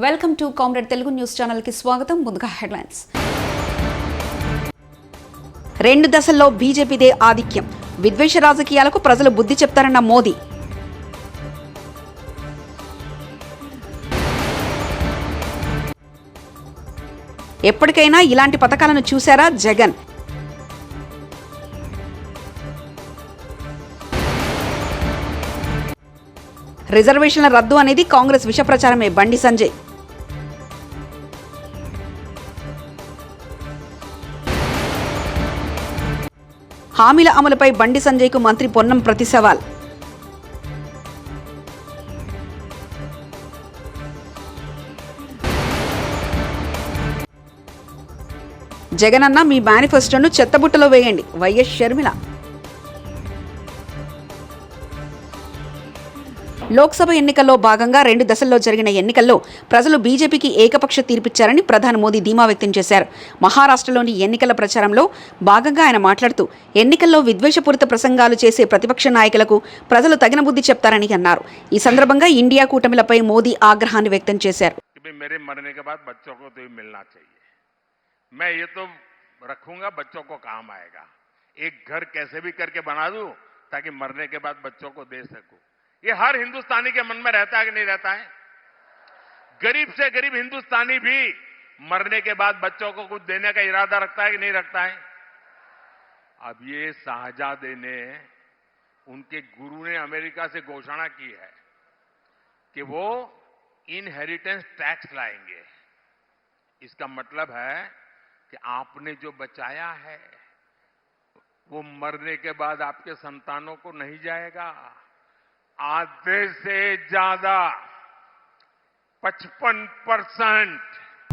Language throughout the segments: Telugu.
Welcome to comrade Telugu news channel కి స్వాగతం. ముందుగా హెడ్లైన్స్. 2 దశల్లో బీజేపీదే ఆధిక్యం, విద్వేష రాజకీయాలకు ప్రజలు బుద్ధి చెప్తారన్న మోదీ. ఎప్పటికైనా ఇలాంటి పథకాలను చూశారా జగన్? రిజర్వేషన్ల రద్దు అనేది కాంగ్రెస్ విష ప్రచారమే, బండి సంజయ్. హామీల అమలుపై బండి సంజయ్కు మంత్రి పొన్నం ప్రతి సవాల్. జగనన్న మీ మేనిఫెస్టోను చెత్తబుట్టలో వేయండి, వైఎస్ షర్మిల. లోక్సభ ఎన్నికల్లో భాగంగా 2 దశల్లో జరిగిన ఎన్నికల్లో ప్రజలు బీజేపీకి ఏకపక్ష తీర్పిచ్చారని ప్రధాని మోదీ ధీమా వ్యక్తం చేశారు. మహారాష్ట్రలోని ఎన్నికల ప్రచారంలో భాగంగా ఆయన మాట్లాడుతూ ఎన్నికల్లో విద్వేషపూరిత ప్రసంగాలు చేసే ప్రతిపక్ష నాయకులకు ప్రజలు తగిన బుద్ధి చెప్తారని అన్నారు. ఈ సందర్భంగా ఇండియా కూటమిలపై మోదీ ఆగ్రహాన్ని వ్యక్తం చేశారు. मैं ये तो रखूंगा, बच्चों को काम आएगा. एक घर कैसे भी करके बना दूं ताकि मरने के बाद बच्चों को दे सकूं. ये हर हिंदुस्तानी के मन में रहता है कि नहीं रहता है? गरीब से गरीब हिंदुस्तानी भी मरने के बाद बच्चों को कुछ देने का इरादा रखता है कि नहीं रखता है? अब ये शाहजादे ने, उनके गुरु ने अमेरिका से घोषणा की है कि वो इनहेरिटेंस टैक्स लाएंगे. इसका मतलब है कि आपने जो बचाया है वो मरने के बाद आपके संतानों को नहीं जाएगा. आधे से ज्यादा 55%.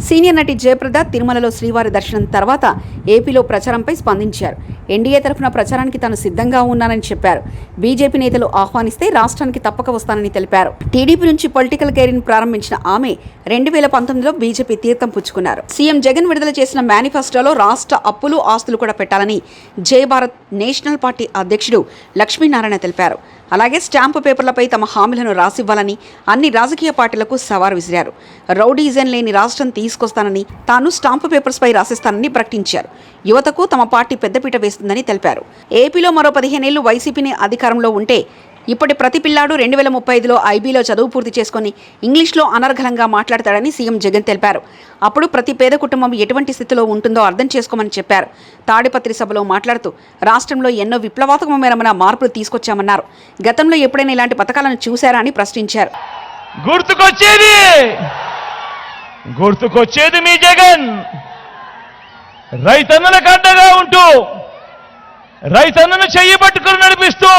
సీనియర్ నటి జయప్రద తిరుమలలో శ్రీవారి దర్శనం తర్వాత ఏపీలో ప్రచారంపై స్పందించారు. ఎన్డీఏ తరఫున ప్రచారానికి తాను సిద్ధంగా ఉన్నానని చెప్పారు. బీజేపీ నేతలు ఆహ్వానిస్తే రాష్ట్రానికి తప్పక వస్తానని తెలిపారు. టీడీపీ నుంచి పొలిటికల్ కెరీర్ను ప్రారంభించిన ఆమె 2019లో బీజేపీ తీర్థం పుచ్చుకున్నారు. సీఎం జగన్ విడుదల చేసిన మేనిఫెస్టోలో రాష్ట్ర అప్పులు ఆస్తులు కూడా పెట్టాలని జై భారత్ నేషనల్ పార్టీ అధ్యక్షుడు లక్ష్మీనారాయణ తెలిపారు. అలాగే స్టాంపు పేపర్లపై తమ హామీలను రాసివ్వాలని అన్ని రాజకీయ పార్టీలకు సవాల్ విసిరారు. రౌడీజం లేని రాష్ట్రం తీసుకొస్తానని, తాను స్టాంపు పేపర్స్ పై రాసిస్తానని ప్రకటించారు. యువతకు తమ పార్టీ పెద్దపీట వేస్తుందని తెలిపారు. ఏపీలో మరో 15 ఏళ్లు వైసీపీని అధికారంలో ఉంటే ఇప్పటి ప్రతి పిల్లాడు 2035లో ఐబీలో చదువు పూర్తి చేసుకుని ఇంగ్లీష్లో అనర్గళంగా మాట్లాడతాడని సీఎం జగన్ తెలిపారు. అప్పుడు ప్రతి పేద కుటుంబం ఎటువంటి స్థితిలో ఉంటుందో అర్థం చేసుకోమని చెప్పారు. తాడిపత్రి సభలో మాట్లాడుతూ రాష్ట్రంలో ఎన్నో విప్లవాత్మకమైన మార్పులు తీసుకొచ్చామన్నారు. గతంలో ఎప్పుడైనా ఇలాంటి పథకాలను చూశారా అని ప్రశ్నించారు. గుర్తుకొచ్చేది మీ జగన్ రైతన్నలకు అండగా ఉంటూ, రైతన్నను చెయ్యి పట్టుకుని నడిపిస్తూ,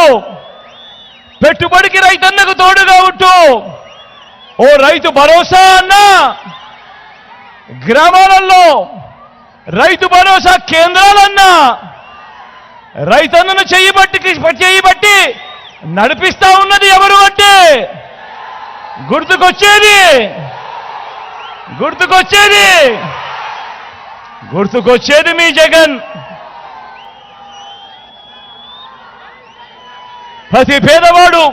పెట్టుబడికి రైతన్నకు తోడుగా ఉంటూ, ఓ రైతు భరోసా అన్నా, గ్రామాలలో రైతు భరోసా కేంద్రాలన్నా, రైతన్నను చెయ్యి బట్టి నడిపిస్తా ఉన్నది ఎవరు అంటే గుర్తుకొచ్చేది మీ జగన్. ప్రతి పేదవాడు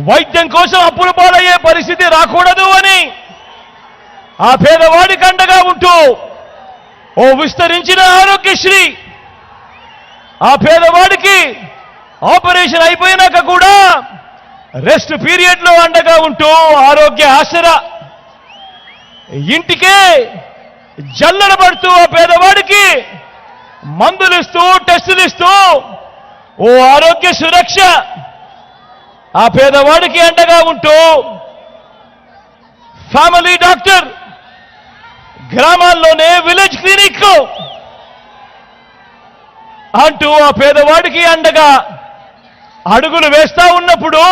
వైద్యం కోసం అప్పుల పాలయ్యే పరిస్థితి రాకూడదు అని ఆ పేదవాడికి అండగా ఉంటూ ఓ విస్తరించిన ఆరోగ్యశ్రీ, ఆ పేదవాడికి ఆపరేషన్ అయిపోయినాక కూడా రెస్ట్ పీరియడ్లో అండగా ఉంటూ ఆరోగ్య ఆసరా, ఇంటికే జల్లెడ పడుతూ ఆ పేదవాడికి మందులిస్తూ, టెస్టులు ఇస్తూ ఓ ఆరోగ్య సురక్ష, ఆ పేదవాడికి అండగా ఉంటూ ఫ్యామిలీ డాక్టర్, గ్రామాల్లోనే విలేజ్ క్లినిక్ అంటూ ఆ పేదవాడికి అండగా అడుగులు వేస్తా ఉన్నప్పుడు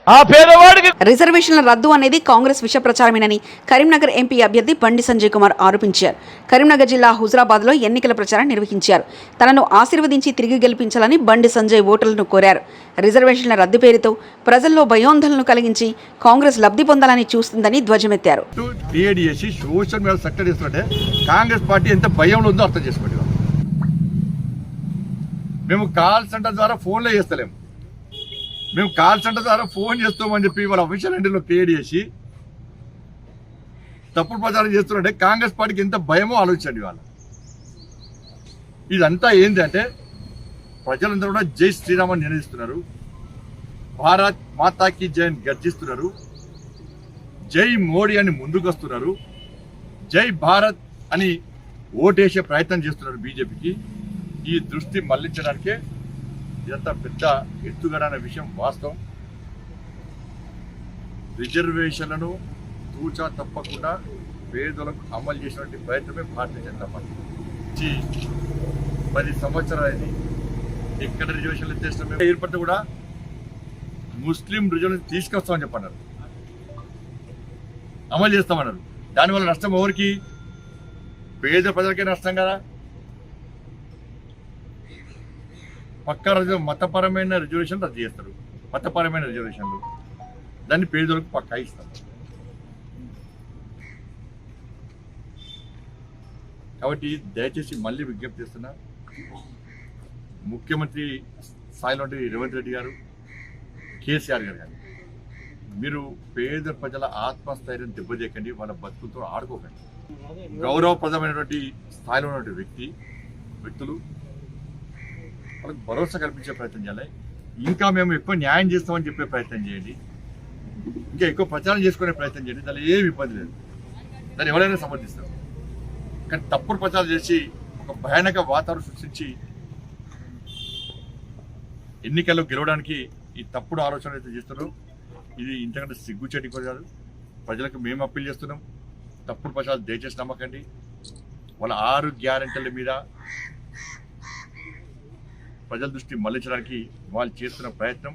ఆ పేదవాడికి రిజర్వేషన్ల రద్దు అనేది కాంగ్రెస్ విష ప్రచారమేనని కరీంనగర్ ఎంపీ అభ్యర్థి బండి సంజయ్ కుమార్ ఆరోపించారు. కరీంనగర్ జిల్లా హుజరాబాద్లో ఎన్నికల ప్రచారం నిర్వహించారు. తనను ఆశీర్వదించి తిరిగి గెలిపించాలని బండి సంజయ్ ఓటర్లను కోరారు. రిజర్వేషన్ల రద్దు పేరుతో ప్రజల్లో భయోందోళనలు కలిగించి కాంగ్రెస్ లబ్ధి పొందాలని చూస్తుందని ధ్వజమెత్తారు. మేము కాల్ సెంటర్ ద్వారా ఫోన్లో చేస్తలేము, మేము కాల్ సెంటర్ ద్వారా ఫోన్ చేస్తామని చెప్పి వాళ్ళ అఫీషియల్ హ్యాండిల్లో క్రియేట్ చేసి తప్పుడు ప్రచారం చేస్తున్నారంటే కాంగ్రెస్ పార్టీకి ఎంత భయమో ఆలోచించండి వాళ్ళు. ఇదంతా ఏంటంటే ప్రజలందరూ కూడా జై శ్రీరామ్ అని నిర్ణయిస్తున్నారు, భారత్ మాతాకి జై అని గర్జిస్తున్నారు, జై మోడీ అని ముందుకు వస్తున్నారు, జై భారత్ అని ఓటేసే ప్రయత్నం చేస్తున్నారు బీజేపీకి. ఈ దృష్టి మళ్లించడానికే ఇదంతా పెద్ద ఎత్తుగడ అనే విషయం వాస్తవం. రిజర్వేషన్లను తూచా తప్పకుండా పేదలకు అమలు చేసినటువంటి ప్రయత్నమే భారతీయ జనతా పార్టీ. 10 సంవత్సరాలైంది. ఎక్కడ రిజర్వేషన్లు చేసిన ఏర్పడితే కూడా ముస్లిం రిజర్వేషన్ తీసుకొస్తామని చెప్పన్నారు, అమలు చేస్తామన్నారు. దానివల్ల నష్టం ఎవరికి? పేద ప్రజలకే నష్టం కదా. పక్కా మతపరమైన రిజర్వేషన్ రద్దు చేస్తారు, మతపరమైన రిజర్వేషన్లు దాన్ని పేదలకు పక్కా ఇస్తారు. కాబట్టి దయచేసి మళ్ళీ విజ్ఞప్తి చేస్తున్నా, ముఖ్యమంత్రి స్థాయిలో రేవంత్ రెడ్డి గారు, కేసీఆర్ గారు కానీ మీరు పేద ప్రజల ఆత్మస్థైర్యం దెబ్బతీయకండి, వాళ్ళ బతుకులతో ఆడుకోకండి. గౌరవప్రదమైనటువంటి స్థాయిలో ఉన్నటువంటి వ్యక్తులు వాళ్ళకి భరోసా కల్పించే ప్రయత్నం చేయాలి. ఇంకా మేము ఎక్కువ న్యాయం చేస్తామని చెప్పే ప్రయత్నం చేయండి, ఇంకా ఎక్కువ ప్రచారం చేసుకునే ప్రయత్నం చేయండి. దానిలో ఏమి ఇబ్బంది లేదు, దాన్ని ఎవరైనా సమర్థిస్తారు. కానీ తప్పుడు ప్రచారం చేసి ఒక భయానక వాతావరణం సృష్టించి ఎన్నికల్లో గెలవడానికి ఈ తప్పుడు ఆలోచన అయితే చేస్తున్నారు. ఇది ఇంతకంటే సిగ్గుచేటి కూడా కాదు. ప్రజలకు మేము అప్పీల్ చేస్తున్నాం, తప్పుడు ప్రచారం దయచేసి నమ్మకండి. వాళ్ళ 6 గ్యారెంటీల మీద ప్రజల దృష్టి మళ్లించడానికి వాళ్ళు చేస్తున్న ప్రయత్నం.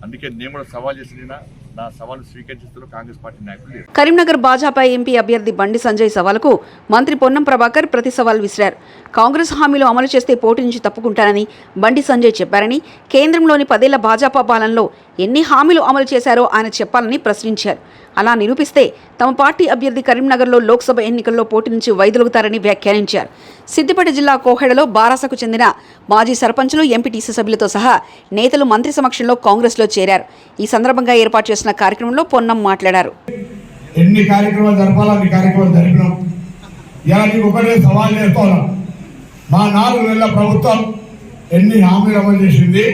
అందుకే నేను కూడా సవాల్ చేసిన నా సవాలు స్వీకరిస్తున్న కాంగ్రెస్ పార్టీ నాయకులు. కరీంనగర్ భాజపా ఎంపీ అభ్యర్థి బండి సంజయ్ సవాలుకు మంత్రి పొన్నం ప్రభాకర్ ప్రతి సవాల్ విసిరారు. కాంగ్రెస్ హామీలు అమలు చేస్తే పోటీ నుంచి తప్పుకుంటానని బండి సంజయ్ చెప్పారని, కేంద్రంలోని 10 ఏళ్ల భాజపా పాలనలో ఎన్ని హామీలు అమలు చేశారో ఆయన చెప్పాలని ప్రశ్నించారు. అలా నిరూపిస్తే తమ పార్టీ అభ్యర్థి కరీంనగర్లో లోక్సభ ఎన్నికల్లో పోటీ నుంచి వైదొలుగుతారని వ్యాఖ్యానించారు. సిద్దిపేట జిల్లా కోహెడలో బారాసకు చెందిన మాజీ సర్పంచులు, ఎంపీటీసీ సభ్యులతో సహా నేతలు మంత్రి సమక్షంలో కాంగ్రెస్లో చేరారు. ఈ సందర్భంగా ఏర్పాటు చేసిన కార్యక్రమంలో పొన్నం మాట్లాడారు. ఎన్ని కార్యక్రమాలు జరపాలో అన్ని కార్యక్రమాలు జరిపినాం. ఇలా నీకు ఒకటే సవాల్ చేస్తున్నాం, మా 4 నెలల ప్రభుత్వం ఎన్ని హామీలు అమలు చేసింది,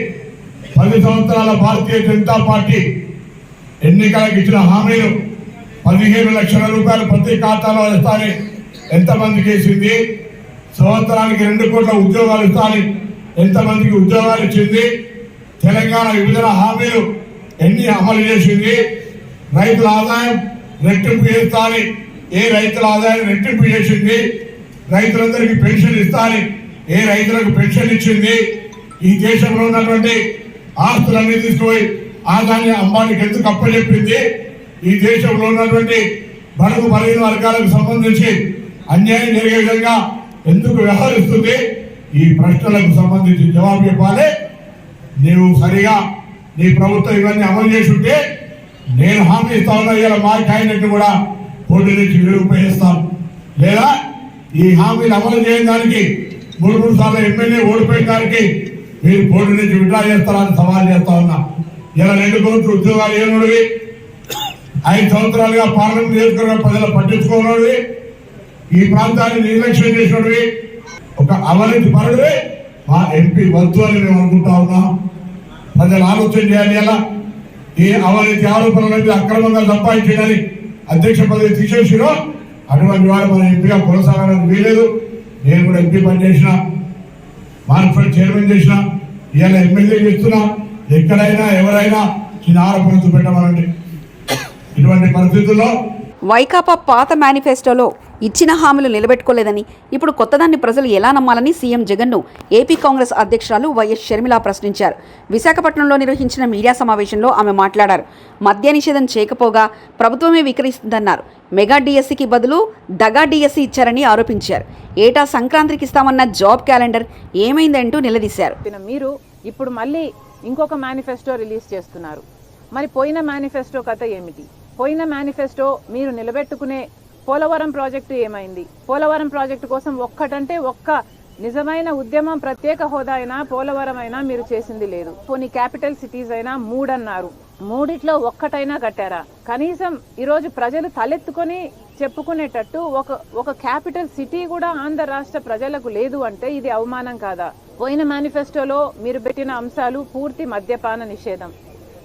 10 సంవత్సరాల భారతీయ జనతా పార్టీ ఎన్నికలకు ఇచ్చిన హామీలు 15 లక్షల రూపాయలు ప్రతి ఖాతాలో ఇస్తానని ఎంతమందికి వేసింది, సంవత్సరానికి 2 కోట్ల ఉద్యోగాలు ఇస్తానని ఎంతమందికి ఉద్యోగాలు ఇచ్చింది, తెలంగాణ విభజన హామీలు ఎన్ని అమలు చేసింది, రైతుల ఆదాయం రెట్టింపు చేస్తానని ఏ రైతుల ఆదాయం రెట్టింపు చేసింది, రైతులందరికీ పెన్షన్ ఇస్తానని ఏ రైతులకు పెన్షన్ ఇచ్చింది, ఈ దేశంలో ఉన్నటువంటి ఆస్తులన్నీ తీసుకుపోయి ఆదాన్ని అంబానీకి ఎందుకు అప్పచెప్పింది, ఈ దేశంలో ఉన్నటువంటి బడుగు బలహీన వర్గాలకు సంబంధించి అన్యాయం జరిగే విధంగా ఎందుకు వ్యవహరిస్తుంది, ఈ ప్రశ్నలకు సంబంధించి జవాబు చెప్పాలి. నీవు సరిగా నీ ప్రభుత్వం ఇవన్నీ అమలు చేసి ఉంటే నేను హామీ ఇస్తా ఉన్నా, ఇలా మా క్యాండిడేట్ కూడా పోటీ నుంచి విడుదల లేదా ఈ హామీలు అమలు చేయని దానికి 3 సార్లు ఎమ్మెల్యే ఓడిపోయిన దానికి మీరు పోటీ నుంచి విడ్రా చేస్తారని సవాల్ చేస్తా ఉన్నా. ఇలా 2 కోట్ల ఉద్యోగాలు ఏనుడివి, 5 సంవత్సరాలుగా పార్లమెంట్ నియోజకవర్గ ప్రజలు పట్టించుకోనోడివి, ఈ ప్రాంతాన్ని నిర్లక్ష్యం చేసినవి, ఒక అవినీతి పరుడివి మా ఎంపీ వద్దు అని మేము అనుకుంటా ఉన్నాం. ప్రజలు ఆలోచన చేయాలి. ఎలా ఏ అవినీతి ఆరోపణలు అక్రమంగా సంపాదించడానికి అధ్యక్ష పదవి తీసేసిరో అటువంటి వారు మన ఎంపీగా కొనసాగడానికి వీలేదు. నేను కూడా ఎంపీ పనిచేసిన, మార్కెట్ చైర్మన్ చేసిన, ఇవాళ ఎమ్మెల్యే చేస్తున్నా. ఎక్కడైనా ఎవరైనా చిన్న ఆరోపణలు పెట్టమనండి. ఇటువంటి పరిస్థితుల్లో వైకాపా పాత మేనిఫెస్టోలో ఇచ్చిన హామీలు నిలబెట్టుకోలేదని, ఇప్పుడు కొత్తదాన్ని ప్రజలు ఎలా నమ్మాలని సీఎం జగన్ను ఏపీ కాంగ్రెస్ అధ్యక్షురాలు వైఎస్ షర్మిల ప్రశ్నించారు. విశాఖపట్నంలో నిర్వహించిన మీడియా సమావేశంలో ఆమె మాట్లాడారు. మద్య నిషేధం చేయకపోగా ప్రభుత్వమే విక్రయిస్తుందన్నారు. మెగా డిఎస్సికి బదులు దగా డిఎస్సి ఇచ్చారని ఆరోపించారు. ఏటా సంక్రాంతికి ఇస్తామన్న జాబ్ క్యాలెండర్ ఏమైందంటూ నిలదీశారు. మీరు ఇప్పుడు మళ్ళీ ఇంకొక మేనిఫెస్టో రిలీజ్ చేస్తున్నారు. మరి పోయిన మేనిఫెస్టో కథ ఏమిటి? పోయిన మేనిఫెస్టో మీరు నిలబెట్టుకునే పోలవరం ప్రాజెక్టు ఏమైంది? పోలవరం ప్రాజెక్టు కోసం ఒక్క నిజమైన ఉద్యమం, ప్రత్యేక హోదా అయినా పోలవరం అయినా మీరు చేసింది లేదు. పోనీ క్యాపిటల్ సిటీస్ అయినా 3 అన్నారు. మూడిట్లో ఒక్కటైనా కట్టారా? కనీసం ఈరోజు ప్రజలు తలెత్తుకొని చెప్పుకునేటట్టు ఒక క్యాపిటల్ సిటీ కూడా ఆంధ్ర రాష్ట్ర ప్రజలకు లేదు అంటే ఇది అవమానం కాదా? పోయిన మేనిఫెస్టోలో మీరు పెట్టిన అంశాలు పూర్తి మద్యపాన నిషేధం.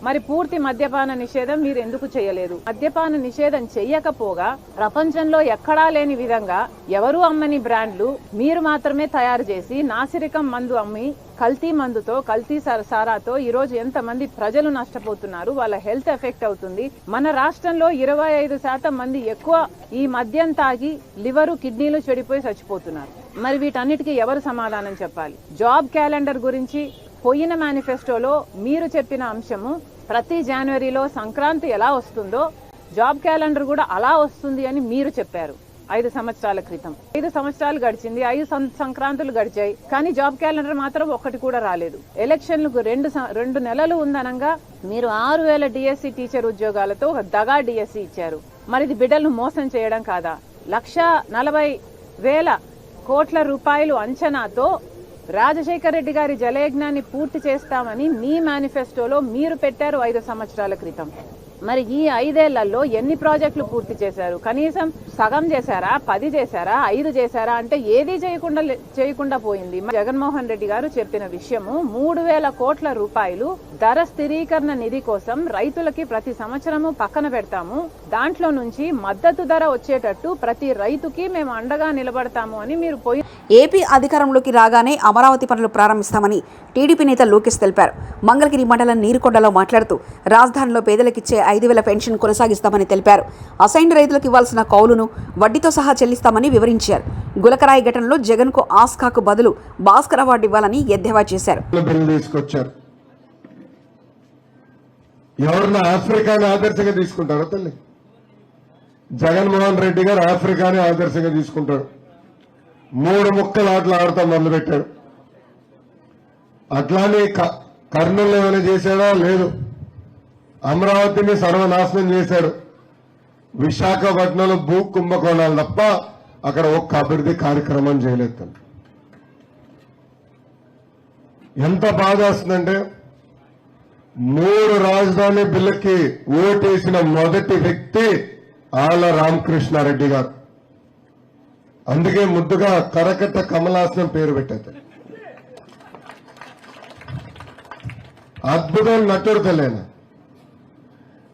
మరి పూర్తి మద్యపాన నిషేధం మీరు ఎందుకు చేయలేదు? మద్యపాన నిషేధం చెయ్యకపోగా ప్రపంచంలో ఎక్కడా లేని విధంగా ఎవరు అమ్మని బ్రాండ్లు మీరు మాత్రమే తయారు చేసి నాసిరకం మందు అమ్మి కల్తీ మందుతో కల్తీ సారాతో ఈరోజు ఎంతమంది ప్రజలు నష్టపోతున్నారు, వాళ్ళ హెల్త్ ఎఫెక్ట్ అవుతుంది. మన రాష్ట్రంలో 25% మంది ఎక్కువ ఈ మద్యం తాగి లివరు కిడ్నీలు చెడిపోయి చచ్చిపోతున్నారు. మరి వీటన్నిటికీ ఎవరు సమాధానం చెప్పాలి? జాబ్ క్యాలెండర్ గురించి పోయిన మేనిఫెస్టోలో మీరు చెప్పిన అంశము ప్రతి జనవరిలో సంక్రాంతి ఎలా వస్తుందో జాబ్ క్యాలెండర్ కూడా అలా వస్తుంది అని మీరు చెప్పారు 5 సంవత్సరాల క్రితం. 5 సంవత్సరాలు గడిచింది, 5 సంక్రాంతులు గడిచాయి, కానీ జాబ్ క్యాలెండర్ మాత్రం ఒక్కటి కూడా రాలేదు. ఎలక్షన్లకు 2 నెలలు ఉందనంగా మీరు 6,000 డిఎస్సి టీచర్ ఉద్యోగాలతో ఒక దగా డిఎస్సి ఇచ్చారు. మరి ఇది బిడ్డలను మోసం చేయడం కాదా? 1,40,000 కోట్ల రూపాయలు అంచనాతో రాజశేఖర రెడ్డి గారి జలయజ్ఞాన్ని పూర్తి చేస్తామని మీ మేనిఫెస్టోలో మీరు పెట్టారు 5 సంవత్సరాల క్రితం. మరి ఈ 5 ఏళ్లలో ఎన్ని ప్రాజెక్టులు పూర్తి చేశారు? కనీసం సగం చేశారా, 10 చేశారా, 5 చేశారా అంటే ఏదీ చేయకుండా పోయింది. జగన్మోహన్ రెడ్డి గారు చెప్పిన విషయము 3,000 కోట్ల రూపాయలు ధర స్థిరీకరణ నిధి కోసం రైతులకి ప్రతి సంవత్సరము పక్కన పెడతాము, దాంట్లో నుంచి మద్దతు ధర వచ్చేటట్టు ప్రతి రైతుకి మేము అండగా నిలబడతాము అని మీరు ఏపీ అధికారంలోకి రాగానే అమరావతి పనులు ప్రారంభిస్తామని టీడీపీ నేత లోకేష్ తెలిపారు. మంగళగిరి మండలం నీరుకొండలో మాట్లాడుతూ రాజధానిలో పేదలకిచ్చే 5,000 పెన్షన్ కొనసాగిస్తామని తెలిపారు. అసైన్డ్ రైతులకు ఇవ్వాల్సిన కౌలును వడ్డీతో సహా చెల్లిస్తామని వివరించారు. గులకరాయి ఘటనలో జగన్కు ఆస్కాకు బదులు భాస్కర్ అవార్డు ఇవ్వాలని ఎద్దేవా చేశారు. ఎవరిని ఆఫ్రికాని ఆదర్శంగా తీసుకుంటారో తల్లి, జగన్మోహన్ రెడ్డి గారు ఆఫ్రికాని ఆదర్శంగా తీసుకుంటాడు. 3 ముక్కలు ఆటలు ఆడతా మొదలుపెట్టాడు. అట్లానే కర్నూలు ఏమైనా చేశాడా? లేదు. అమరావతిని సర్వనాశనం చేశాడు. విశాఖపట్నంలో భూ కుంభకోణాలు తప్ప అక్కడ ఒక్క అభివృద్ధి కార్యక్రమం చేయలేదు. ఎంత బాధ వస్తుందంటే 3 రాజధాని బిల్లుకి ఓటేసిన మొదటి వ్యక్తి ఆళ్ల రామకృష్ణారెడ్డి గారు. అందుకే ముద్దుగా కరకట్ట కమలాసనం పేరు పెట్టారు. అద్భుతం నటుడు తెలియన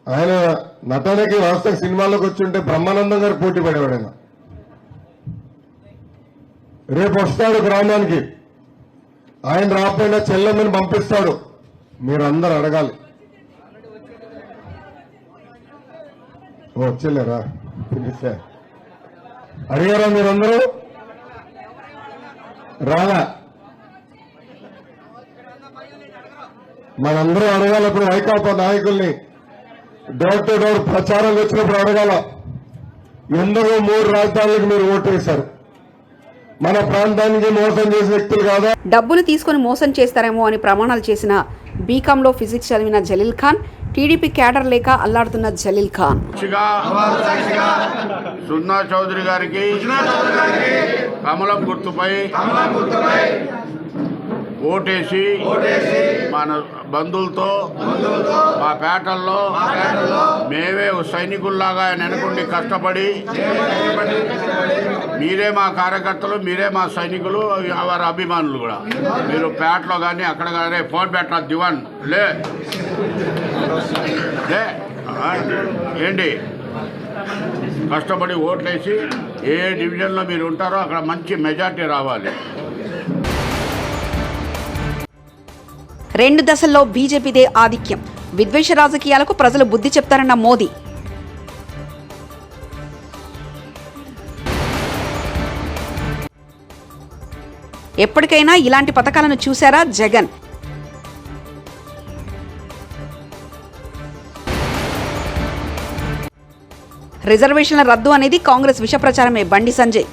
ఆయన నటనకి వాస్తవ సినిమాలోకి వచ్చుంటే బ్రహ్మానందం గారు పోటీ పడేవాడు. ఆయన రేపు వస్తాడు గ్రామానికి, ఆయన రాకపోయినా చెల్లెమ్మని పంపిస్తాడు. మీరందరూ అడగాలి. వచ్చలేరా? అడిగారా మీరందరూ? రాలా? మనందరూ అడగాలి. ఇప్పుడు వైకాపా నాయకుల్ని డోర్ టు డోర్ ప్రచారం వచ్చినప్పుడు అడగాల. ఎందుకు 3 రాజధానులకు మీరు ఓటు వేశారు? మన ప్రాంతానికి మోసం చేసే వ్యక్తులు కాదా? డబ్బులు తీసుకుని మోసం చేస్తారేమో అని ప్రమాణాలు చేసిన బీకాంలో ఫిజిక్స్ చదివిన జలీల్ ఖాన్, టీడీపీ క్యాడర్ లేక అల్లాడుతున్న జలీల్ ఖాన్. సున్నా చౌదరి గారికి కమలం గుర్తుపై ఓటేసి మన బంధువులతో మా పేటల్లో మేమే సైనికుల్లాగా ఆయన వెనకుండి కష్టపడి మీరే మా కార్యకర్తలు, మీరే మా సైనికులు, వారి అభిమానులు కూడా. మీరు పేటలో కానీ అక్కడ కానీ ఫోన్ పెట్టాలి దివాన్ లే ఏంటి కష్టపడి ఓట్లేసి ఏ డివిజన్లో మీరు ఉంటారో అక్కడ మంచి మెజార్టీ రావాలి. 2 దశల్లో బీజేపీదే ఆధిక్యం, విద్వేష రాజకీయాలకు ప్రజలు బుద్ధి చెప్తారన్న మోదీ. ఎప్పటికైనా ఇలాంటి పథకాలను చూశారా జగన్? రిజర్వేషన్ల రద్దు అనేది కాంగ్రెస్ విష ప్రచారమే. బండి సంజయ్.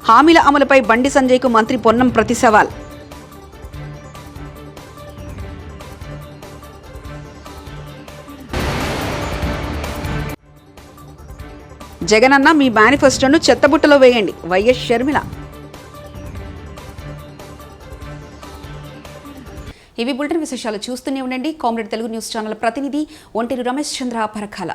హామీల అమలుపై బండి సంజయ్కు మంత్రి పొన్నం ప్రతి సవాల్. జగనన్న మీ మేనిఫెస్టోను చెత్తబుట్టలో వేయండి. వైఎస్ షర్మిల. ఇవి బులెటిన్ విశేషాలు. చూస్తూనే ఉండండి కామ్రేడ్ తెలుగు న్యూస్ ఛానల్ ప్రతినిధి ఒంటేరు రమేష్ చంద్ర పరకాల.